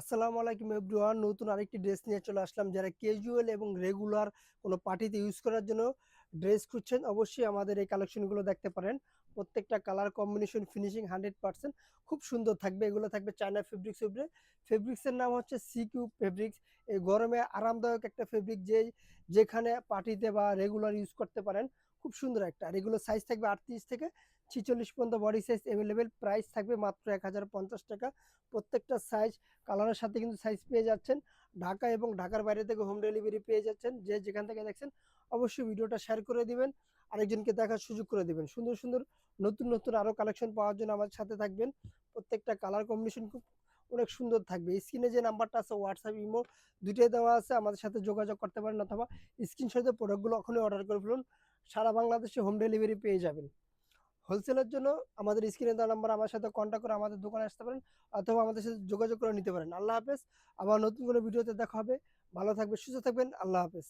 আসসালামু আলাইকুম এভরিওয়ান, নতুন আরেকটি ড্রেস নিয়ে চলে আসলাম। যারা ক্যাজুয়াল এবং রেগুলার কোনো পার্টিতে ইউজ করার জন্য ড্রেস খুঁজছেন, অবশ্যই আমাদের এই কালেকশনগুলো দেখতে পারেন। প্রত্যেকটা কালার কম্বিনেশন ফিনিশিং 100% খুব সুন্দর থাকবে। এগুলো থাকবে চায়না ফেব্রিক্স উপরে। ফেব্রিক্সের নাম হচ্ছে সিকিউ ফেব্রিক্স। এই গরমে আরামদায়ক একটা ফেব্রিক, যেখানে পার্টিতে বা রেগুলার ইউজ করতে পারেন। খুব সুন্দর একটা। আর এগুলো সাইজ থাকবে 38 থেকে 46 পর্যন্ত বডি সাইজ অ্যাভেলেবেল। প্রাইস থাকবে মাত্র 1050 টাকা। প্রত্যেকটা সাইজ কালারের সাথে কিন্তু সাইজ পেয়ে যাচ্ছেন। ঢাকা এবং ঢাকার বাইরে থেকে হোম ডেলিভারি পেয়ে যাচ্ছেন। যে যেখান থেকে দেখছেন অবশ্যই ভিডিওটা শেয়ার করে দিবেন, আরেকজনকে দেখার সুযোগ করে দিবেন। সুন্দর সুন্দর নতুন নতুন আরো কালেকশন পাওয়ার জন্য আমাদের সাথে থাকবেন। প্রত্যেকটা কালার কম্বিনেশন খুব অনেক সুন্দর থাকবে। স্ক্রিনে যে নাম্বারটা আছে, হোয়াটসঅ্যাপ ইমো দুইটাই দেওয়া আছে, আমাদের সাথে যোগাযোগ করতে পারেন, অথবা স্ক্রিনশটে প্রোডাক্টগুলো এখনই অর্ডার করে ফেলুন। সারা বাংলাদেশে হোম ডেলিভারি পেয়ে যাবেন। হোলসেলের জন্য আমাদের স্ক্রিনে দেওয়া নাম্বার আমার সাথে কন্ট্যাক্ট করে আমাদের দোকানে আসতে পারেন, অথবা আমাদের সাথে যোগাযোগ করে নিতে পারেন। আল্লাহ হাফেজ। আবার নতুন কোনো ভিডিওতে দেখা হবে। ভালো থাকবেন, সুস্থ থাকবেন। আল্লাহ হাফেজ।